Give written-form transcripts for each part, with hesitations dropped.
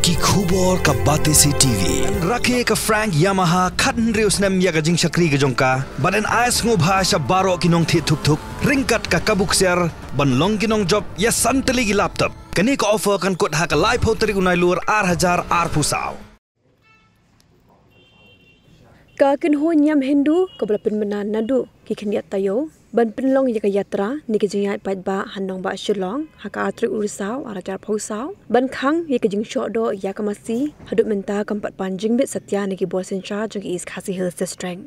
ki khubor ka Batesi TV rakhe ka Frank Yamaha khatn reus nam ya ka jing shakri ka jongka baden ais ngo bhasha baro kinong thi thuk thuk ringkat ka kabuk ser ban long kinong job ya santali gi laptop kani ka offer kan kot ha ka live hotari unai lur 8000 ar pusau ka kin ho nyam Hindu ko blapin menan nadu ki khniat tayo ban penlong ya ka yatra ni ka jingai pat ba hanong ba shilong ha ka atri ursau arajar phosau ban khang ya ka jing sho do ya ka masi hadut menta kampat panjing bit satya ni ki bosen charge jing is Khasi Hills district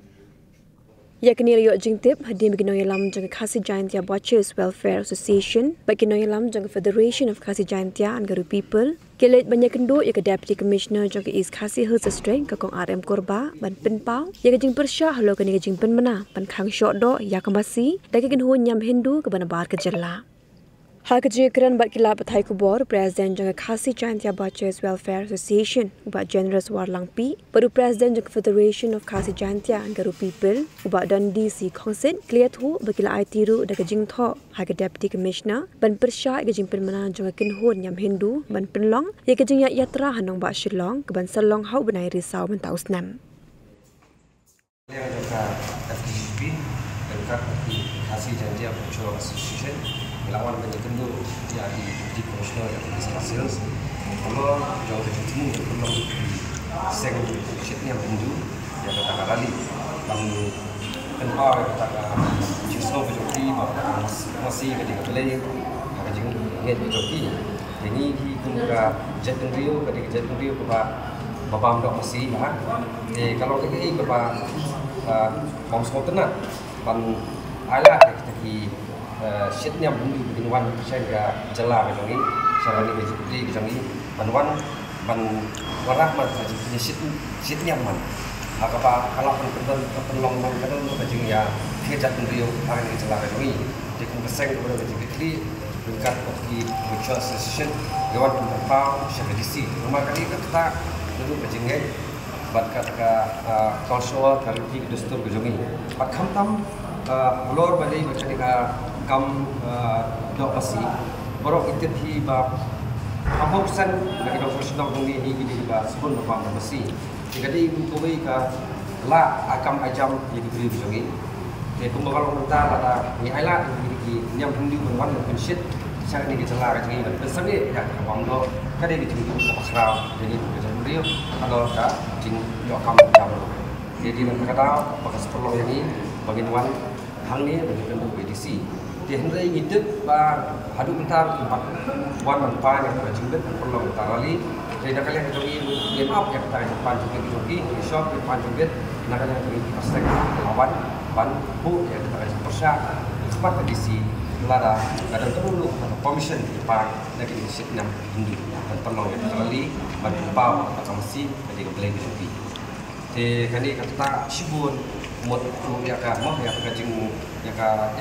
ya kini riyo jing tip hadim gi noyalam jang Khasi Jaintia Watchers Welfare Association ba ki noyalam jang Federation of Khasi Jaintia and Garu people kelet banyak kendo ya ka Deputy Commissioner jang is Khasi Hills district ka kong RM Korba ban penpau ya ka jing persya halo ka ni ka jing penmana ban khang shot do ya ka masi da ka kin ho nyam Hindu ka ban bar ka jalla ha ka je kran bat kila pathai ku bor president jang Khasi Jaintia Watchers Welfare Association uba generous warlangpi baru president jang Federation of Khasi Jaintia and Garu people uba dan DC khongsit clear thu bakila IT ru da ka jing tho ha ka Deputy Commissioner ban persya ka jing penmana jang kin ho nyam Hindu ban penlong ya ka jing yatra hanong ba shilong ka ban salong hau banai risau ban tausnam yang juga FGP dan Khasi Jaintia Watchers Association melawan banyak kendur ya di Commissioner yang di Khasi Hills kalau jauh ke timur belum seng shitnya Hindu yang kata kali bang kenapa kata justru berjoki bahwa masih ketika play akan jeng ingat berjoki ini kita jatuh Rio ketika jatuh Rio bapak mendok masih kalau ini bapak mau semua tenang ban ala kita ki shitnya bunyi begini wan saya ga jela ke jongi saya ni bejipli ke jongi ban warah man saja shitnya man apa kalau penlong man kadang ke jing ya kejat Rio akan ke jela ke jongi dikun keseng kepada bejipli dekat ki Mutual Association gawan pempau saya DC rumah kali kita duduk ke jinggai bat kata konsul kali dustur ke jongi pat khamtam lor bali bacani kam dok pasi borok itit hi ba pamoksan lagi dok personal bungi ni gidi ba sebun ba pasi jadi kuwi ka la akam ajam jadi beri jongi ke kumbakal mental ada ni aila di nyam hundi ban wan shit sang ni gejala ka jongi ban sabe ya bang do kade di tunjuk ba khrau jadi kejan rio kalau ka jing yo akam ajam jadi nan kata bekas perlu ini bagian wan hang ni dengan BDC dia hendak hidup ba hadu bentar tempat wan manfaat yang berjinglet perlu bentar kali jadi nak kalian jogi game up yang kita depan jogi shop depan joget nak kalian jogi pasti lawan ban bu yang kita persya tempat BDC lada kadang perlu permission depan lagi di sit 6 Hindu dan perlu kali ban pau atau masih jadi kembali jogi thì cái này chúng ta shibun một ya ka mo ya ka jing ya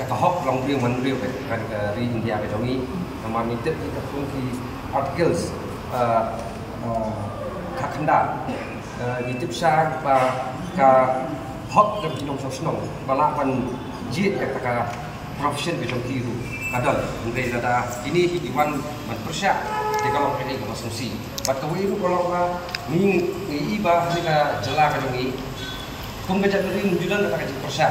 ka hop long riu man riu kan ri India ka jongi nama mitet ka pun ki articles ka khanda youtube sa ka hop ka jing sosno bala pan jit ya ka profession ka jongi ru kadal ngai ada ini hidupan man persya di kalau ini konsumsi bat kau itu kalau ni iba ni ka jela ka jongi kum kejat dari munjulan kata kejat persya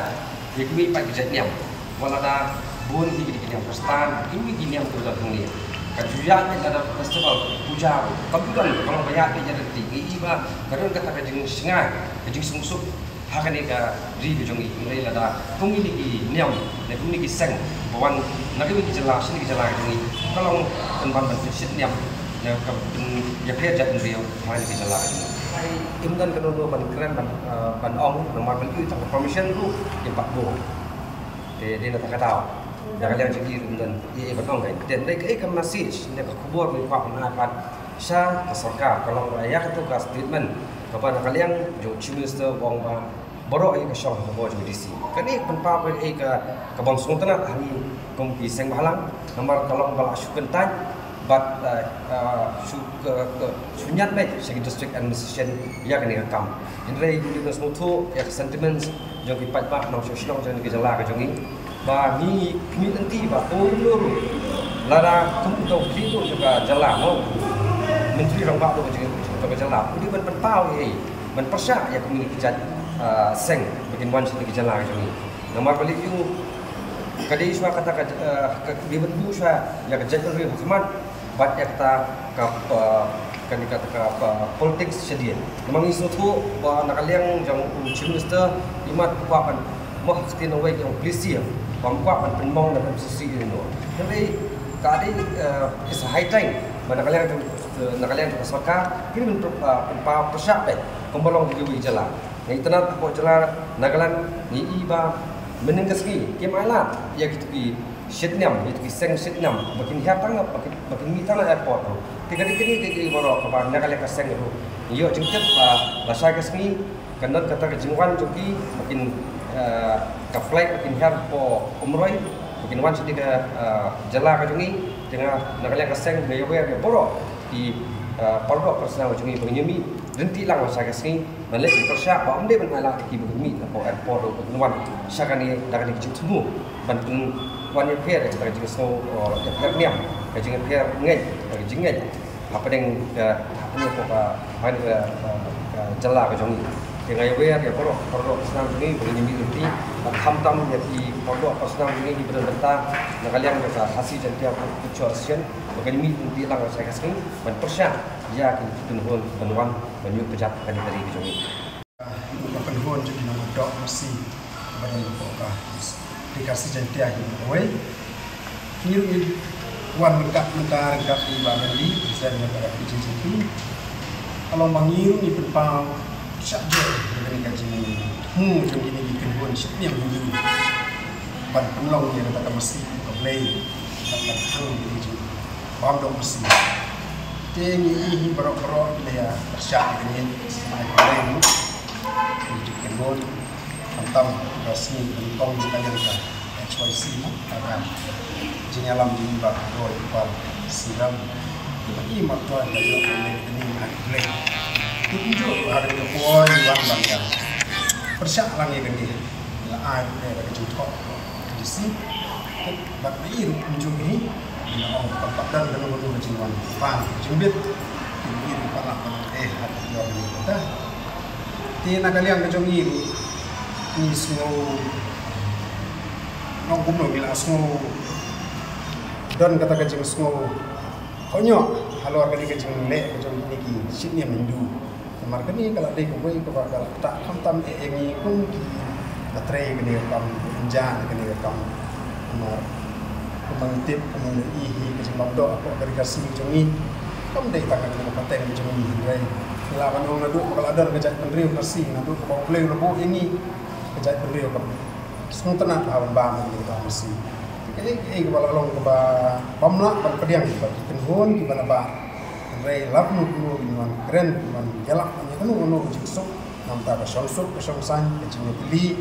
ya kami pak kejat niam wala da bon di niam perstan ini niam tu dah ni kajuan ada festival puja kebetulan kalau banyak kejat tinggi iba kadang kata kejing singa kejing sungsuk hakan ni ka ri jongi mulai lada kum ini niam ne kum ni seng bawan nak ini jela sini jela jongi kalau tempat berfungsi niam ya kejat Rio main di jela imdan kan dulu ban keren ban ong nomor ban itu tak permission tu yang pak bo dia nak kata dah kalian jadi imdan ban ong kan dan mereka message dia ke kubur ni pak menapat sa sarkar kalau rakyat itu ke statement kepada kalian jo chief minister wong ba borok ai ke syah ke bawah DC kan ni penpa ke bang sultan hari kom pisang balang nomor kalau bala syukan tan but sunyat baik segi district administration ya kan kam indrai di semua ya sentiments yang dipat pak nong sosial jangan gejala ke jongi ba ni nanti ba ulur lara kum to itu juga jala mo menteri rong ba do ke jala udi ban pau ban persya ya kami kijat seng bikin wan sini kijala kami nomor balik yu kadai iswa kata di bentu swa ya kijat ri hikmat bat yakta kan dikata politik sedia memang isu tu bah nakaliang jang chief minister imat kuapan mah stin away yang polisi kuapan penmong dan sisi ini jadi kadai is high time nakaliang pasaka kini bentuk pa persyak pembolong di jalan ni tanat ko jalan nagalan ni iba menenggaski kemala ya gitu ki Sydnam itu ki seng Sydnam makin hiatang makin mitang airport kini boro ka nagalan ka seng ru iyo jengket bahasa kasmi kanot kata kejengwan joki makin ka flight makin hiat po umroy makin wan sidi ka jala ka jungi dengan nagalan ka seng gayo ya boro di pondok personal jungi penyemi renti lang sa kasmi malek persya ba amde ban ala ki bumi po airport do wan sakani dagan ki cemu ban wan ye pher ka jing snow ya pher niam ka jing pher ngai ka jing ngai apa deng ni ko ka hani ka jala ka jungi dengan ye ya pondok personal jungi penyemi renti tam ya di pondok personal jungi di berdata nakaliang ka hasil jantia kucho asian Bagaimana nanti lang saya kasih ban persya ya kinhun banwan banyu pejat kan dari jongi penhun jadi nama dok mesti badan pokok dikasih jantia gitu we kiri wan mengkap di badan di bisa negara PJJP kalau mengiru ni berpau syakjo dengan gaji jadi ni penhun yang mengiru ban penlong dia kata mesti play dapat hang di bang dong mesti ini berok dia persyak ini mai keren untuk kenal tentang resmi tentang kita yang HYC akan jenyalam di bak roy pal siram ini matwa dari ini boleh tunjuk hari itu poin bang bang persyak lagi ini lah air dari jutok di sini bak ini tunjuk ini dan dengan betul kecintaan pan cimbit ini panak hati orang kita tina kalian kejongi ini semua nong kumno bila semua dan kata kecing semua konyok halo kali kecing lek kecing niki sini mendu kemar kini kalau dek gue ke bakal tak hantam ini pun baterai kini kam enjan kini kam kemar mengintip mengihi kecimap do aku dari kasih jongi kamu dek tangan ke paten jongi rai lawan orang nadu kalau ada kejat penriu kasih nadu kalau play lebu ini kejat penriu kamu semua tenang lawan bang kita mesti kepala long ke pamla ban pediang bagi tenhun di mana ba rai lap nu minuan keren minuan gelak ini kan jiksuk nam ta sonsuk songsan kecing beli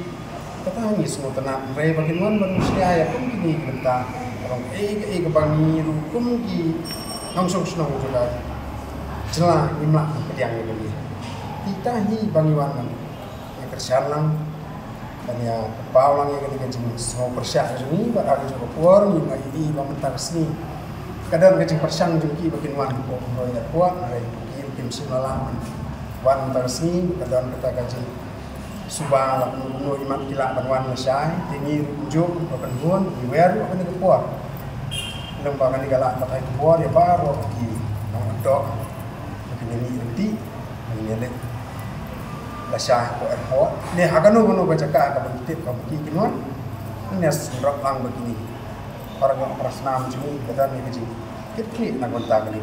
kata ni semua tenang rai bagi nuan manusia ya pun kini kita orang kebangi hukum di langsung senang juga celah imlak kediang ini kita hi bangiwan yang kersalang dan ya pawalang yang ketika semua persyak ini berada juga puar lima ini pemerintah sini kadang kecing persyang jungki bagian wan kok ya kuat hari tim simalaman wan tersini kadang kita kaji subah lah penuh iman kilak banwan lesai tinggi ujung bahkan pun diwer apa ni kepuar lembaga ni galak pakai kepuar ya baru lagi dok begini ni nanti ini le lesai ko erho ni haganu gunu baca ka bentit ka bagi kinuan ini serak lang begini orang yang prasnam juni badan ni kecil kit nak gonta kali